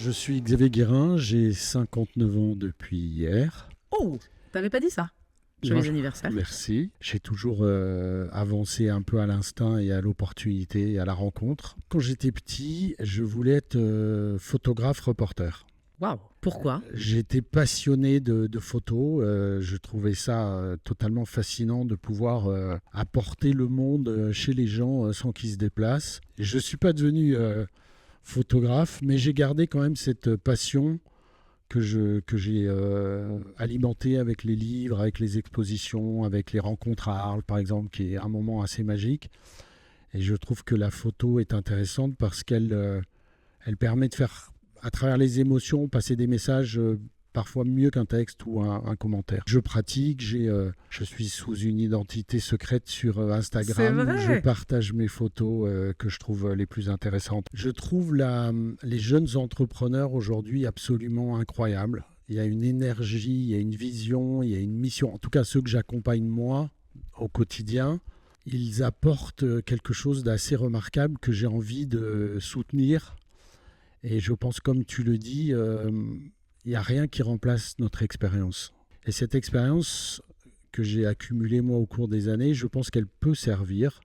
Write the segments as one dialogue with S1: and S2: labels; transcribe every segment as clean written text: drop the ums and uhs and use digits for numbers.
S1: Je suis Xavier Guérin, j'ai 59 ans depuis hier.
S2: Oh, t'avais pas dit ça? Joyeux anniversaire.
S1: Merci. J'ai toujours avancé un peu à l'instinct et à l'opportunité et à la rencontre. Quand j'étais petit, je voulais être photographe reporter.
S2: Waouh, pourquoi?
S1: J'étais passionné de photos. Je trouvais ça totalement fascinant de pouvoir apporter le monde chez les gens sans qu'ils se déplacent. Je ne suis pas devenu photographe, mais j'ai gardé quand même cette passion que j'ai alimentée avec les livres, avec les expositions, avec les rencontres à Arles, par exemple, qui est un moment assez magique. Et je trouve que la photo est intéressante parce qu'elle elle permet de faire, à travers les émotions, passer des messages parfois mieux qu'un texte ou un commentaire. Je pratique, je suis sous une identité secrète sur Instagram.
S2: C'est vrai.
S1: Je partage mes photos que je trouve les plus intéressantes. Je trouve les jeunes entrepreneurs aujourd'hui absolument incroyables. Il y a une énergie, il y a une vision, il y a une mission. En tout cas, ceux que j'accompagne moi au quotidien, ils apportent quelque chose d'assez remarquable que j'ai envie de soutenir. Et je pense, comme tu le dis, il n'y a rien qui remplace notre expérience. Et cette expérience que j'ai accumulée moi au cours des années, je pense qu'elle peut servir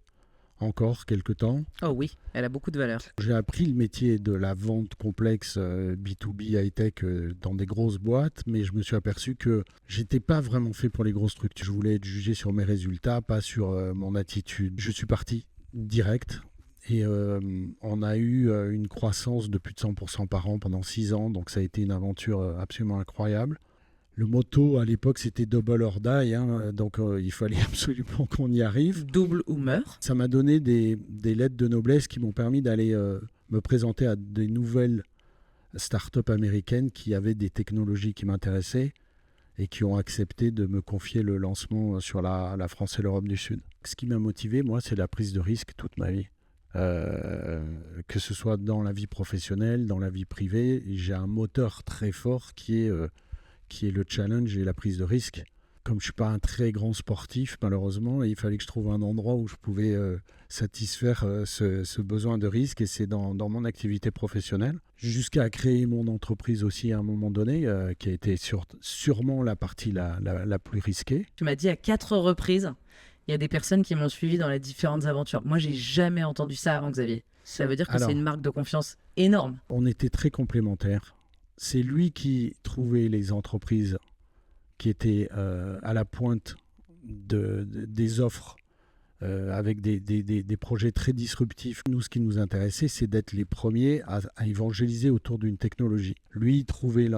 S1: encore quelque temps.
S2: Oh oui, elle a beaucoup de valeur.
S1: J'ai appris le métier de la vente complexe B2B high-tech dans des grosses boîtes, mais je me suis aperçu que j'étais pas vraiment fait pour les grosses structures. Je voulais être jugé sur mes résultats, pas sur mon attitude. Je suis parti direct. Et on a eu une croissance de plus de 100% par an pendant 6 ans, donc ça a été une aventure absolument incroyable. Le motto à l'époque c'était Double or Die, donc il fallait absolument qu'on y arrive.
S2: Double ou meurt.
S1: Ça m'a donné des lettres de noblesse qui m'ont permis d'aller me présenter à des nouvelles startups américaines qui avaient des technologies qui m'intéressaient et qui ont accepté de me confier le lancement sur la France et l'Europe du Sud. Ce qui m'a motivé, moi, c'est la prise de risque toute ma vie. Que ce soit dans la vie professionnelle, dans la vie privée, j'ai un moteur très fort qui est le challenge et la prise de risque. Comme je ne suis pas un très grand sportif, malheureusement, il fallait que je trouve un endroit où je pouvais satisfaire ce besoin de risque, et c'est dans mon activité professionnelle. Jusqu'à créer mon entreprise aussi à un moment donné, qui a été sûrement la partie la plus risquée.
S2: Tu m'as dit à 4 reprises, il y a des personnes qui m'ont suivi dans les différentes aventures. Moi, j'ai jamais entendu ça avant, Xavier. Ça veut dire que c'est une marque de confiance énorme.
S1: On était très complémentaires. C'est lui qui trouvait les entreprises qui étaient à la pointe des offres avec des projets très disruptifs. Nous, ce qui nous intéressait, c'est d'être les premiers à évangéliser autour d'une technologie. Lui, il trouvait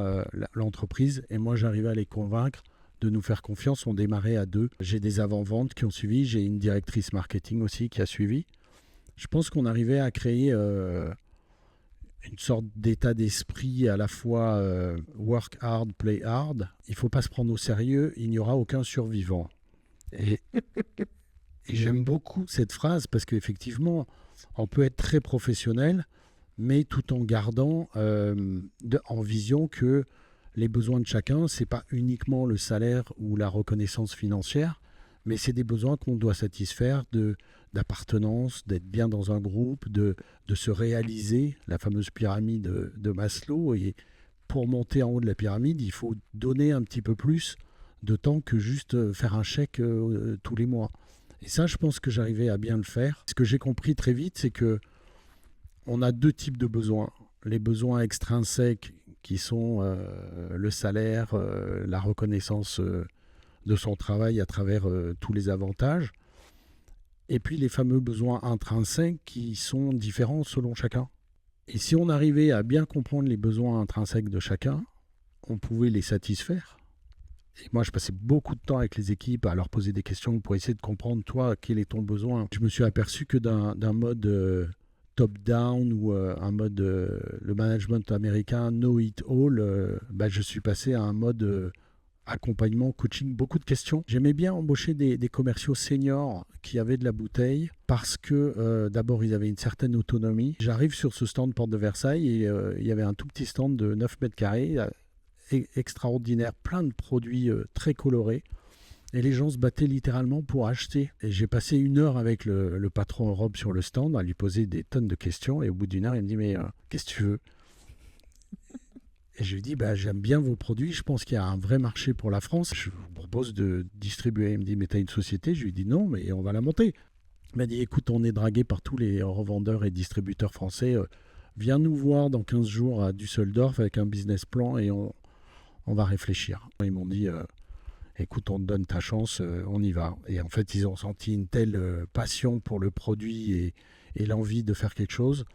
S1: l'entreprise et moi, j'arrivais à les convaincre de nous faire confiance. On démarrait à 2. J'ai des avant-ventes qui ont suivi. J'ai une directrice marketing aussi qui a suivi. Je pense qu'on arrivait à créer une sorte d'état d'esprit à la fois work hard, play hard. Il ne faut pas se prendre au sérieux. Il n'y aura aucun survivant. Et j'aime beaucoup cette phrase parce qu'effectivement, on peut être très professionnel, mais tout en gardant en vision que les besoins de chacun, ce n'est pas uniquement le salaire ou la reconnaissance financière, mais c'est des besoins qu'on doit satisfaire d'appartenance, d'être bien dans un groupe, de se réaliser, la fameuse pyramide de Maslow. Et pour monter en haut de la pyramide, il faut donner un petit peu plus de temps que juste faire un chèque tous les mois. Et ça, je pense que j'arrivais à bien le faire. Ce que j'ai compris très vite, c'est qu'on a 2 types de besoins. Les besoins extrinsèques qui sont le salaire, la reconnaissance de son travail à travers tous les avantages. Et puis les fameux besoins intrinsèques qui sont différents selon chacun. Et si on arrivait à bien comprendre les besoins intrinsèques de chacun, on pouvait les satisfaire. Et moi, je passais beaucoup de temps avec les équipes à leur poser des questions pour essayer de comprendre, toi, quel est ton besoin. Je me suis aperçu que d'un mode top-down ou un mode, le management américain, know-it-all, je suis passé à un mode accompagnement, coaching, beaucoup de questions. J'aimais bien embaucher des commerciaux seniors qui avaient de la bouteille parce que d'abord, ils avaient une certaine autonomie. J'arrive sur ce stand Porte de Versailles et il y avait un tout petit stand de 9 mètres carrés, extraordinaire, plein de produits très colorés. Et les gens se battaient littéralement pour acheter. Et j'ai passé 1 heure avec le patron Europe sur le stand à lui poser des tonnes de questions. Et au bout d'1 heure, il me dit « Mais qu'est-ce que tu veux ?» Et je lui dis, j'aime bien vos produits, je pense qu'il y a un vrai marché pour la France. Je vous propose de distribuer. Il me dit, mais t'as une société? Je lui dis, non, mais on va la monter. Il m'a dit, écoute, on est dragué par tous les revendeurs et distributeurs français. Viens nous voir dans 15 jours à Düsseldorf avec un business plan et on va réfléchir. Ils m'ont dit, écoute, on te donne ta chance, on y va. Et en fait, ils ont senti une telle passion pour le produit et l'envie de faire quelque chose.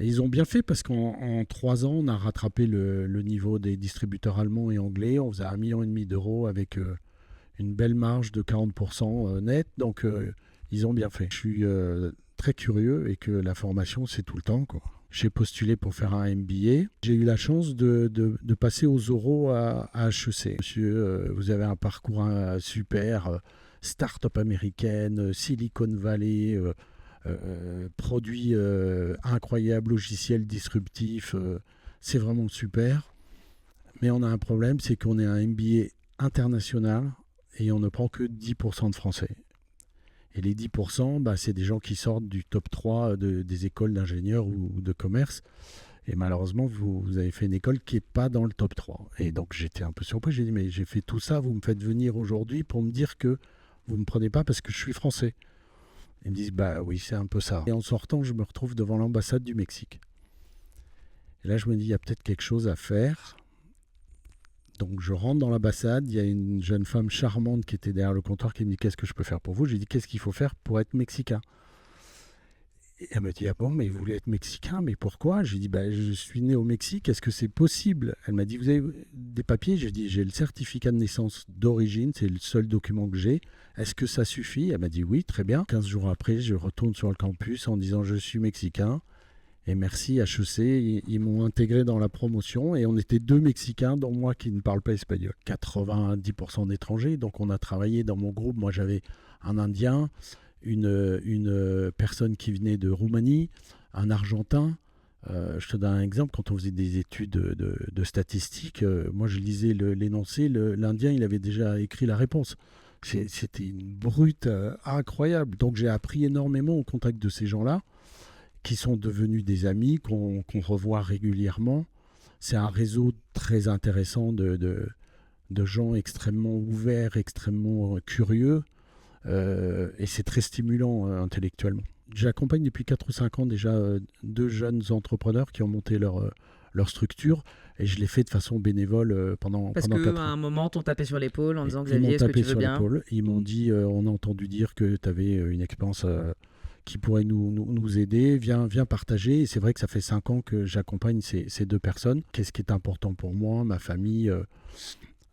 S1: Et ils ont bien fait parce qu'en 3 ans, on a rattrapé le niveau des distributeurs allemands et anglais. On faisait 1,5 million d'euros avec une belle marge de 40% net. Donc, ils ont bien fait. Je suis très curieux et que la formation, c'est tout le temps, quoi. J'ai postulé pour faire un MBA. J'ai eu la chance de passer aux oraux à HEC. Monsieur, vous avez un parcours super, start-up américaine, Silicon Valley, produits incroyables, logiciels disruptifs. C'est vraiment super. Mais on a un problème, c'est qu'on est un MBA international et on ne prend que 10% de Français. Et les 10%, c'est des gens qui sortent du top 3 des écoles d'ingénieurs ou de commerce. Et malheureusement, vous avez fait une école qui n'est pas dans le top 3. Et donc, j'étais un peu surpris. J'ai dit, mais j'ai fait tout ça, vous me faites venir aujourd'hui pour me dire que vous ne me prenez pas parce que je suis français. Ils me disent, oui, c'est un peu ça. Et en sortant, je me retrouve devant l'ambassade du Mexique. Et là, je me dis, il y a peut-être quelque chose à faire. Donc, je rentre dans l'ambassade. Il y a une jeune femme charmante qui était derrière le comptoir qui me dit, qu'est-ce que je peux faire pour vous? J'ai dit, qu'est-ce qu'il faut faire pour être mexicain? Et elle me dit, ah bon, mais vous voulez être mexicain, mais pourquoi? J'ai dit, je suis né au Mexique, est-ce que c'est possible? Elle m'a dit, vous avez des papiers? J'ai dit, j'ai le certificat de naissance d'origine, c'est le seul document que j'ai. Est-ce que ça suffit? Elle m'a dit, oui, très bien. 15 jours après, je retourne sur le campus en disant, je suis mexicain. Et merci HEC, ils m'ont intégré dans la promotion et on était 2 Mexicains, dont moi qui ne parle pas espagnol. 90% d'étrangers, donc on a travaillé dans mon groupe. Moi, j'avais un Indien, une personne qui venait de Roumanie, un Argentin. Je te donne un exemple, quand on faisait des études de statistiques, moi je lisais l'énoncé, l'Indien il avait déjà écrit la réponse. C'était une brute incroyable. Donc j'ai appris énormément au contact de ces gens-là, qui sont devenus des amis, qu'on revoit régulièrement. C'est un réseau très intéressant de gens extrêmement ouverts, extrêmement curieux. Et c'est très stimulant intellectuellement. J'accompagne depuis 4 ou 5 ans déjà 2 jeunes entrepreneurs qui ont monté leur structure et je l'ai fait de façon bénévole pendant 4 ans.
S2: Parce qu'à un moment, t'ont tapé sur l'épaule en disant Xavier, est-ce que tu veux bien?
S1: Ils m'ont dit, on a entendu dire que tu avais une expérience qui pourrait nous aider, viens partager. Et c'est vrai que ça fait 5 ans que j'accompagne ces 2 personnes. Qu'est-ce qui est important pour moi, ma famille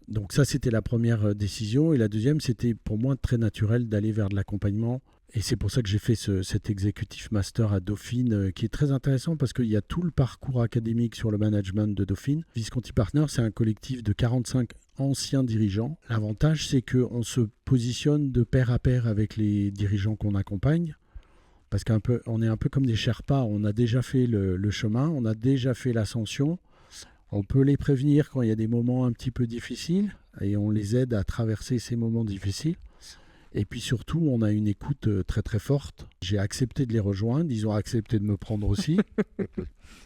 S1: Donc ça, c'était la première décision. Et la deuxième, c'était pour moi très naturel d'aller vers de l'accompagnement. Et c'est pour ça que j'ai fait cet executive master à Dauphine, qui est très intéressant parce qu'il y a tout le parcours académique sur le management de Dauphine. Visconti Partners, c'est un collectif de 45 anciens dirigeants. L'avantage, c'est qu'on se positionne de pair à pair avec les dirigeants qu'on accompagne. Parce qu'on est un peu comme des Sherpas. On a déjà fait le chemin, on a déjà fait l'ascension. On peut les prévenir quand il y a des moments un petit peu difficiles et on les aide à traverser ces moments difficiles. Et puis surtout, on a une écoute très très forte. J'ai accepté de les rejoindre, ils ont accepté de me prendre aussi.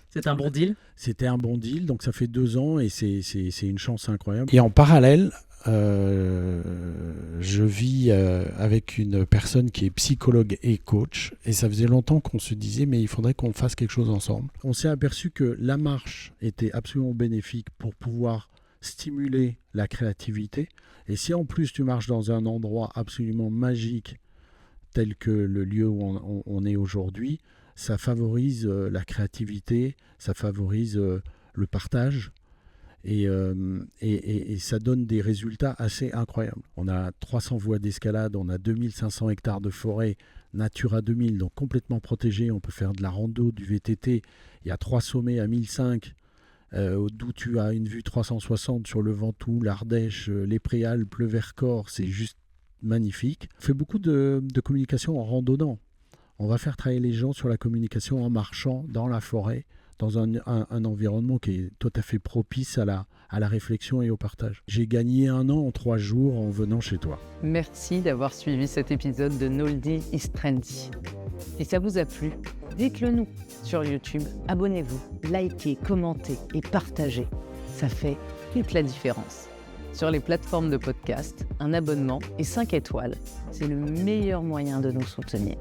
S2: C'était un bon deal?
S1: C'était un bon deal, donc ça fait 2 ans et c'est une chance incroyable. Et en parallèle, je vis avec une personne qui est psychologue et coach et ça faisait longtemps qu'on se disait mais il faudrait qu'on fasse quelque chose ensemble. On s'est aperçu que la marche était absolument bénéfique pour pouvoir stimuler la créativité et si en plus tu marches dans un endroit absolument magique tel que le lieu où on est aujourd'hui, ça favorise la créativité, ça favorise le partage. Et ça donne des résultats assez incroyables. On a 300 voies d'escalade, on a 2500 hectares de forêt, Natura 2000, donc complètement protégé. On peut faire de la rando, du VTT. Il y a 3 sommets à 1005, d'où tu as une vue 360 sur le Ventoux, l'Ardèche, les Préalpes, le Vercors. C'est juste magnifique. On fait beaucoup de communication en randonnant. On va faire travailler les gens sur la communication en marchant dans la forêt, dans un environnement qui est tout à fait propice à la réflexion et au partage. J'ai gagné 1 an en 3 jours en venant chez toi.
S3: Merci d'avoir suivi cet épisode de Noldi is Trendy. Si ça vous a plu, dites-le nous sur YouTube. Abonnez-vous, likez, commentez et partagez. Ça fait toute la différence. Sur les plateformes de podcast, un abonnement et 5 étoiles, c'est le meilleur moyen de nous soutenir.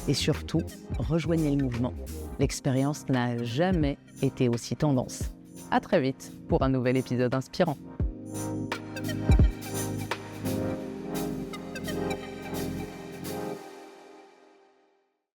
S3: Et surtout, rejoignez le mouvement. L'expérience n'a jamais été aussi tendance. À très vite pour un nouvel épisode inspirant.